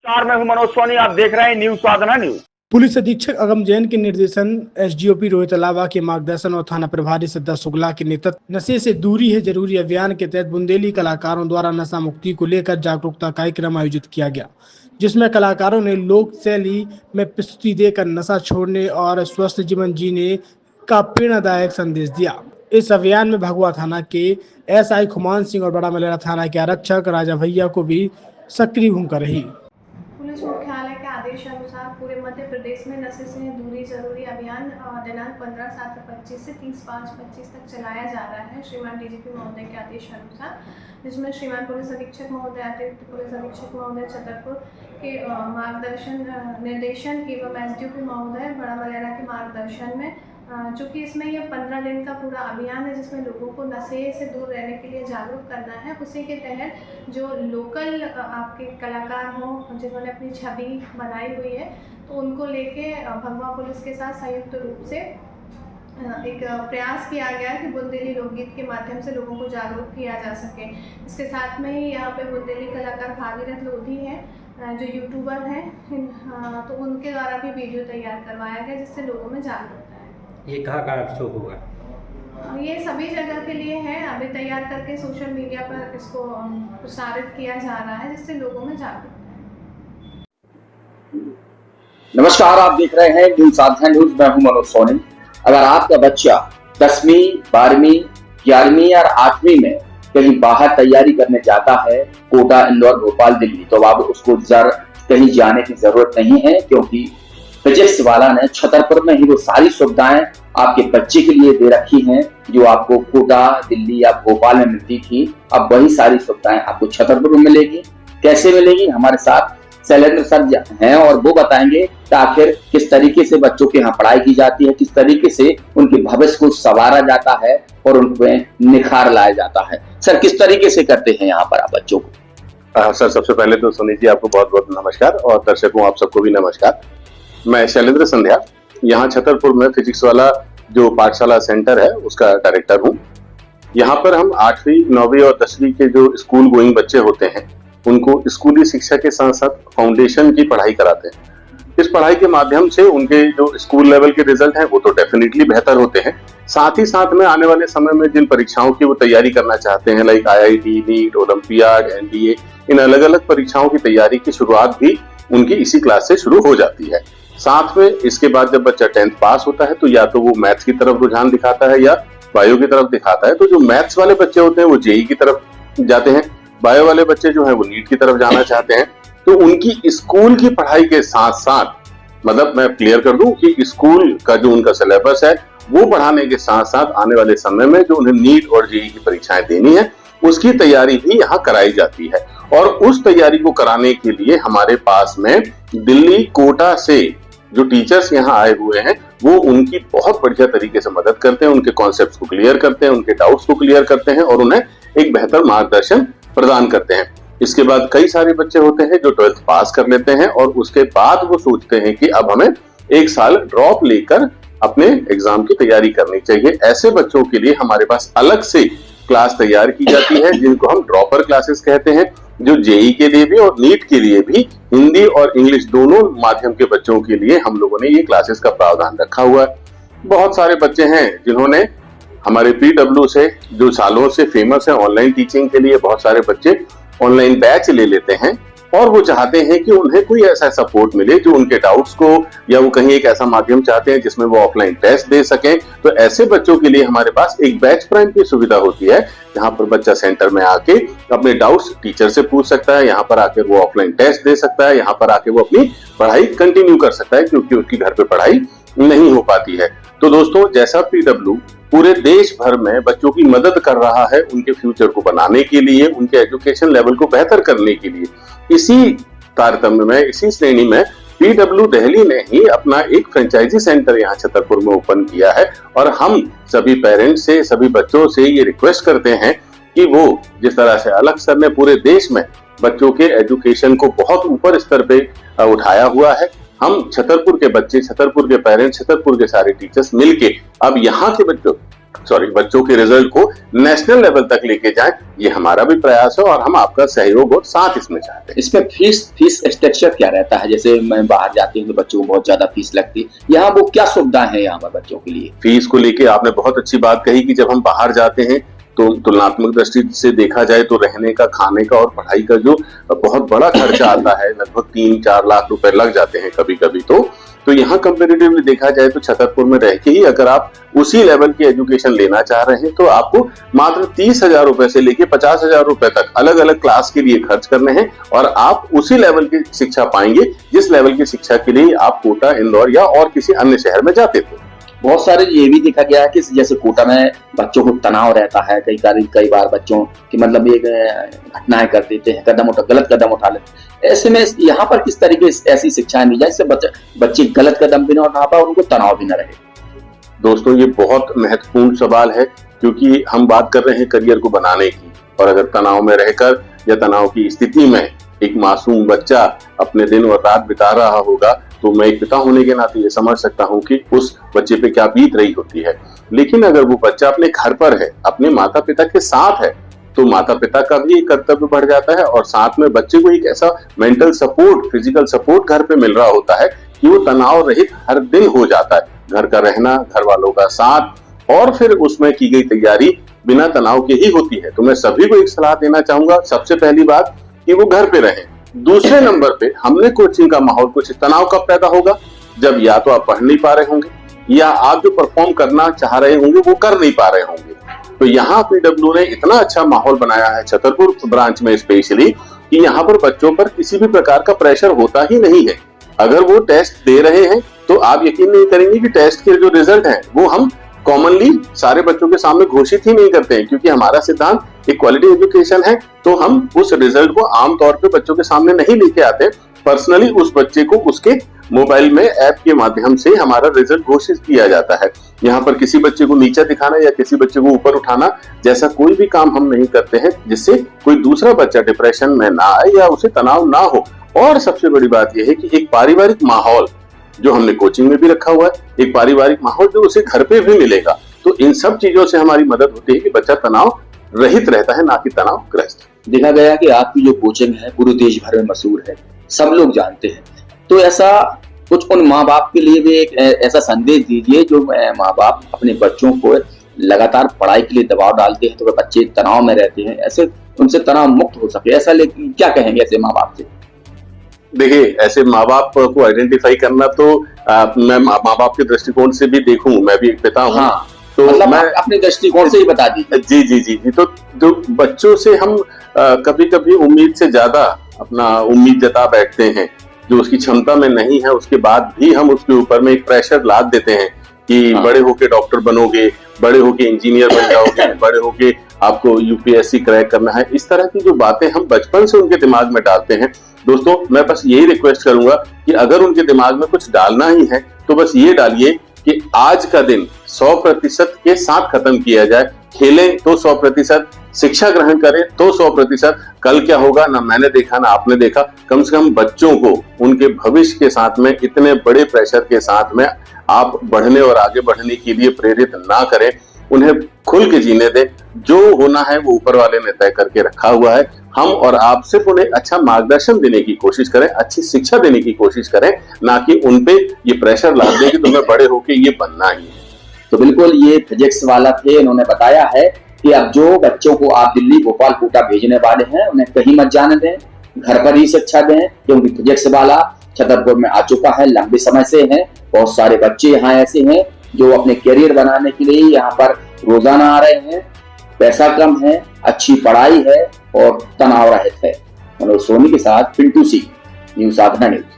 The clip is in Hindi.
नमस्कार, मैं हूं मनोज सोनी। आप देख रहे हैं न्यूज साधना न्यूज। पुलिस अधीक्षक अगम जैन के निर्देशन, एसडीओपी रोहित अलावा के मार्गदर्शन और थाना प्रभारी सिद्धार्थ शुक्ला के नेतृत्व नशे से दूरी है जरूरी अभियान के तहत बुंदेली कलाकारों द्वारा नशा मुक्ति को लेकर जागरूकता कार्यक्रम आयोजित किया गया, जिसमें कलाकारों ने लोक शैली में प्रस्तुति देकर नशा छोड़ने और स्वस्थ जीवन जीने का प्रेरणादायक संदेश दिया। इस अभियान में भगवा थाना के एसआई खुमान सिंह और बड़ा मलेरा थाना के आरक्षक राजा भैया को भी सक्रिय भूमिका रही। पुलिस मुख्यालय के आदेश अनुसार पूरे मध्य प्रदेश में नशे से दूरी जरूरी अभियान दिनांक 15/7/25 से 30/5/25 तक चलाया जा रहा है श्रीमान डीजीपी महोदय के आदेश अनुसार, जिसमें श्रीमान पुलिस अधीक्षक महोदय, अतिरिक्त पुलिस अधीक्षक महोदय छतरपुर के मार्गदर्शन निर्देशन एवं एसडीओपी महोदय बड़ा मलेरा के मार्गदर्शन में चूँकि इसमें यह 15 दिन का पूरा अभियान है जिसमें लोगों को नशे से दूर रहने के लिए जागरूक करना है। उसी के तहत जो लोकल आपके कलाकार हों जिन्होंने अपनी छवि बनाई हुई है, तो उनको लेके भगवा पुलिस के साथ संयुक्त रूप से एक प्रयास किया गया कि बुंदेली लोकगीत के माध्यम से लोगों को जागरूक किया जा सके। इसके साथ में ही यहाँ पे बुंदेली कलाकार भागीरथ लोधी हैं जो यूट्यूबर हैं, तो उनके द्वारा भी वीडियो तैयार करवाया गया जिससे लोगों में जागरूकता है। ये कहाँ शो होगा? ये सभी जगह के लिए है, अभी तैयार करके सोशल मीडिया पर इसको प्रसारित किया जा रहा है जिससे लोगों में जागरूकता है। नमस्कार, आप देख रहे हैं न्यूज साधना न्यूज। मैं हूं मनोज सोनी। अगर आपका बच्चा 10वीं, 12वीं, 11वीं और 8वीं में कहीं बाहर तैयारी करने जाता है, कोटा, इंदौर, भोपाल, दिल्ली, तो अब उसको कहीं जाने की जरूरत नहीं है, क्योंकि फिजिक्स वाला ने छतरपुर में ही वो सारी सुविधाएं आपके बच्चे के लिए दे रखी हैं जो आपको कोटा, दिल्ली या भोपाल में मिलती थी। अब वही सारी सुविधाएं आपको छतरपुर में मिलेगी। कैसे मिलेगी? हमारे साथ शैलेंद्र सर हैं और वो बताएंगे कि आखिर किस तरीके से बच्चों के यहाँ पढ़ाई की जाती है, किस तरीके से उनके भविष्य को संवारा जाता है और उनमें निखार लाया जाता है। सर, किस तरीके से करते हैं यहाँ पर आप बच्चों को? सर, सबसे पहले तो सुनी जी आपको बहुत बहुत नमस्कार और दर्शकों आप सबको भी नमस्कार। मैं शैलेंद्र संध्या यहाँ छतरपुर में फिजिक्स वाला जो पाठशाला सेंटर है उसका डायरेक्टर हूँ। यहाँ पर हम 8वीं, 9वीं और 10वीं के जो स्कूल गोइंग बच्चे होते हैं उनको स्कूली शिक्षा के साथ साथ फाउंडेशन की पढ़ाई कराते हैं। इस पढ़ाई के माध्यम से उनके जो स्कूल लेवल के रिजल्ट हैं वो तो डेफिनेटली बेहतर होते हैं। साथ ही साथ में आने वाले समय में जिन परीक्षाओं की वो तैयारी करना चाहते हैं, like IIT, NEET, olympiad, NDA, इन अलग अलग परीक्षाओं की तैयारी की शुरुआत भी उनकी इसी क्लास से शुरू हो जाती है। साथ में इसके बाद जब बच्चा 10th पास होता है तो या तो वो मैथ्स की तरफ रुझान दिखाता है या बायो की तरफ दिखाता है। तो जो मैथ्स वाले बच्चे होते हैं वो जेई की तरफ जाते हैं, बायो वाले बच्चे जो हैं वो नीट की तरफ जाना चाहते हैं। तो उनकी स्कूल की पढ़ाई के साथ साथ, मतलब मैं क्लियर कर दूं कि स्कूल का जो उनका सिलेबस है वो पढ़ाने के साथ साथ आने वाले समय में जो उन्हें नीट और जेई की परीक्षाएं देनी है उसकी तैयारी भी यहाँ कराई जाती है। और उस तैयारी को कराने के लिए हमारे पास में दिल्ली, कोटा से जो टीचर्स यहाँ आए हुए हैं वो उनकी बहुत बढ़िया तरीके से मदद करते हैं, उनके कॉन्सेप्ट्स को क्लियर करते हैं, उनके डाउट्स को क्लियर करते हैं और उन्हें एक बेहतर मार्गदर्शन प्रदान करते हैं। इसके बाद कई सारे बच्चे होते हैं जो 12th पास कर लेते हैं और उसके बाद वो सोचते हैं कि अब हमें 1 साल ड्रॉप लेकर अपने एग्जाम की तैयारी करनी चाहिए। ऐसे बच्चों के लिए हमारे पास अलग से क्लास तैयार की जाती है जिनको हम ड्रॉपर क्लासेस कहते हैं, जो जेई के लिए भी और नीट के लिए भी हिंदी और इंग्लिश दोनों माध्यम के बच्चों के लिए हम लोगों ने ये क्लासेस का प्रावधान रखा हुआ है। बहुत सारे बच्चे हैं जिन्होंने हमारे PW से जो सालों से फेमस है ऑनलाइन टीचिंग के लिए, बहुत सारे बच्चे ऑनलाइन बैच ले लेते हैं और वो चाहते हैं कि उन्हें कोई ऐसा सपोर्ट मिले जो उनके डाउट्स को, या वो कहीं एक ऐसा माध्यम चाहते हैं जिसमें वो ऑफलाइन टेस्ट दे सकें। तो ऐसे बच्चों के लिए हमारे पास एक बैच प्राइम की सुविधा होती है जहां पर बच्चा सेंटर में आके अपने डाउट्स टीचर से पूछ सकता है, यहाँ पर आकर वो ऑफलाइन टेस्ट दे सकता है, यहाँ पर आके वो अपनी पढ़ाई कंटिन्यू कर सकता है क्योंकि उसकी घर पे पढ़ाई नहीं हो पाती है। तो दोस्तों, जैसा PW पूरे देश भर में बच्चों की मदद कर रहा है उनके फ्यूचर को बनाने के लिए, उनके एजुकेशन लेवल को बेहतर करने के लिए, इसी तारतम्य में, इसी श्रेणी में PW दिल्ली ने ही अपना एक फ्रेंचाइजी सेंटर यहाँ छतरपुर में ओपन किया है और हम सभी पेरेंट्स से, सभी बच्चों से ये रिक्वेस्ट करते हैं कि वो जिस तरह से अलग सर ने पूरे देश में बच्चों के एजुकेशन को बहुत ऊपर स्तर पे उठाया हुआ है, हम छतरपुर के बच्चे, छतरपुर के पेरेंट्स, छतरपुर के सारे टीचर्स मिलके अब यहाँ के बच्चों बच्चों के रिजल्ट को नेशनल लेवल तक लेके जाएं, ये हमारा भी प्रयास है और हम आपका सहयोग और साथ इसमें चाहते हैं। इसमें फीस स्ट्रक्चर क्या रहता है? जैसे मैं बाहर जाती हूँ तो बच्चों को बहुत ज्यादा फीस लगती है, यहाँ वो क्या सुविधाएं हैं यहाँ पर बच्चों के लिए? फीस को लेके आपने बहुत अच्छी बात कही कि जब हम बाहर जाते हैं तो तुलनात्मक दृष्टि से देखा जाए तो रहने का, खाने का और पढ़ाई का जो बहुत बड़ा खर्चा आता है, लगभग 3-4 लाख रुपए लग जाते हैं कभी कभी। तो यहाँ कंपेरेटिवली देखा जाए तो छतरपुर में रह के ही अगर आप उसी लेवल की एजुकेशन लेना चाह रहे हैं तो आपको मात्र 30,000 रुपए से लेके 50,000 रुपए तक अलग अलग क्लास के लिए खर्च करने हैं और आप उसी लेवल की शिक्षा पाएंगे जिस लेवल की शिक्षा के लिए आप कोटा, इंदौर या और किसी अन्य शहर में जाते थे। बहुत सारे ये भी देखा गया है कि जैसे कोटा में बच्चों को तनाव रहता है, कई बार बच्चों की मतलब ये घटनाएं कर देते हैं, गलत कदम उठा लेते हैं। ऐसे में यहाँ पर किस तरीके से ऐसी शिक्षाएं दी जाए जिससे बच्चे गलत कदम भी ना उठा पाए, उनको तनाव भी ना रहे? दोस्तों, ये बहुत महत्वपूर्ण सवाल है क्योंकि हम बात कर रहे हैं करियर को बनाने की, और अगर तनाव में रहकर या तनाव की स्थिति में एक मासूम बच्चा अपने दिन और रात बिता रहा होगा तो मैं एक पिता होने के नाते ये समझ सकता हूँ कि उस बच्चे पे क्या बीत रही होती है। लेकिन अगर वो बच्चा अपने घर पर है, अपने माता पिता के साथ है, तो माता पिता का भी एक कर्तव्य बढ़ जाता है और साथ में बच्चे को एक ऐसा मेंटल सपोर्ट, फिजिकल सपोर्ट घर पे मिल रहा होता है कि वो तनाव रहित हर दिन हो जाता है। घर का रहना, घर वालों का साथ और फिर उसमें की गई तैयारी बिना तनाव के ही होती है। तो मैं सभी को एक सलाह देना चाहूंगा, सबसे पहली बात कि वो घर पे रहें। दूसरे नंबर पे हमने कोचिंग का माहौल, कुछ तनाव कब पैदा होगा? जब या तो आप पढ़ नहीं पा रहे होंगे या आप जो परफॉर्म करना चाह रहे होंगे वो कर नहीं पा रहे होंगे। तो यहाँ पीडब्ल्यू ने इतना अच्छा माहौल बनाया है छतरपुर ब्रांच में स्पेशली कि यहाँ पर बच्चों पर किसी भी प्रकार का प्रेशर होता ही नहीं है। अगर वो टेस्ट दे रहे हैं तो आप यकीन नहीं करेंगे कि टेस्ट के जो रिजल्ट हैं वो हम कॉमनली सारे बच्चों के सामने घोषित ही नहीं करते हैं, क्योंकि हमारा सिद्धांत एक क्वालिटी एजुकेशन है। तो हम उस रिजल्ट को आमतौर पे बच्चों के सामने नहीं लेके आते। पर्सनली उस बच्चे को उसके मोबाइल में ऐप के माध्यम से हमारा रिजल्ट घोषित किया जाता है। यहाँ पर किसी बच्चे को नीचा दिखाना या किसी बच्चे को ऊपर उठाना जैसा कोई भी काम हम नहीं करते हैं जिससे कोई दूसरा बच्चा डिप्रेशन में ना आए या उसे तनाव ना हो। और सबसे बड़ी बात यह है कि एक पारिवारिक माहौल जो हमने कोचिंग में भी रखा हुआ है, एक पारिवारिक माहौल जो उसे घर पे भी मिलेगा। तो इन सब चीजों से हमारी मदद होती है कि बच्चा तनाव रहित रहता है, ना कि तनाव ग्रस्त। देखा गया कि आपकी जो कोचिंग है पूरे देश भर में मशहूर है, सब लोग जानते हैं। तो ऐसा कुछ उन माँ बाप के लिए भी एक ऐसा संदेश दीजिए जो माँ बाप अपने बच्चों को लगातार पढ़ाई के लिए दबाव डालते हैं तो बच्चे तनाव में रहते हैं, ऐसे उनसे तनाव मुक्त हो सके। ऐसा लेकिन क्या कहेंगे ऐसे माँ बाप से? देखिए, ऐसे माँ बाप को आइडेंटिफाई करना तो मैं माँ बाप के दृष्टिकोण से भी देखूं, मैं भी एक पिता हूँ। हाँ, तो मतलब मैं अपने दृष्टिकोण से ही बता दीजिए। जी। तो जो बच्चों से हम कभी कभी उम्मीद से ज्यादा अपना उम्मीद जता बैठते हैं जो उसकी क्षमता में नहीं है, उसके बाद भी हम उसके ऊपर में एक प्रेशर लाद देते हैं कि बड़े होके डॉक्टर बनोगे, बड़े होके इंजीनियर बन जाओगे, बड़े होके आपको यूपीएससी क्रैक करना है। इस तरह की जो बातें हम बचपन से उनके दिमाग में डालते हैं, दोस्तों मैं बस यही रिक्वेस्ट करूंगा कि अगर उनके दिमाग में कुछ डालना ही है तो बस ये डालिए कि आज का दिन 100% के साथ खत्म किया जाए। खेलें तो 100%, शिक्षा ग्रहण करें तो 100%। कल क्या होगा ना मैंने देखा ना आपने देखा। कम से कम बच्चों को उनके भविष्य के साथ में इतने बड़े प्रेशर के साथ में आप बढ़ने और आगे बढ़ने के लिए प्रेरित ना करें, उन्हें खुल के जीने दें। जो होना है वो ऊपर वाले ने तय करके रखा हुआ है। हम और आप सिर्फ उन्हें अच्छा मार्गदर्शन देने की कोशिश करें, अच्छी शिक्षा देने की कोशिश करें, ना कि उनपे ये प्रेशर ला दें कि तुम्हें बड़े होके ये बनना ही है। तो बिल्कुल ये फिजिक्स वाला थे, इन्होंने बताया है कि अब जो बच्चों को आप दिल्ली, भोपाल, कोटा भेजने वाले हैं उन्हें कहीं मत जाने दें, घर पर ही शिक्षा दें, क्योंकि फिजिक्स वाला छतरपुर में आ चुका है, लंबे समय से है। बहुत सारे बच्चे यहाँ ऐसे हैं जो अपने करियर बनाने के लिए यहाँ पर रोजाना आ रहे हैं। पैसा कम है, अच्छी पढ़ाई है और तनाव रहित है। मनोज सोनी के साथ पिंटू सिंह, न्यूज़ साधना न्यूज़।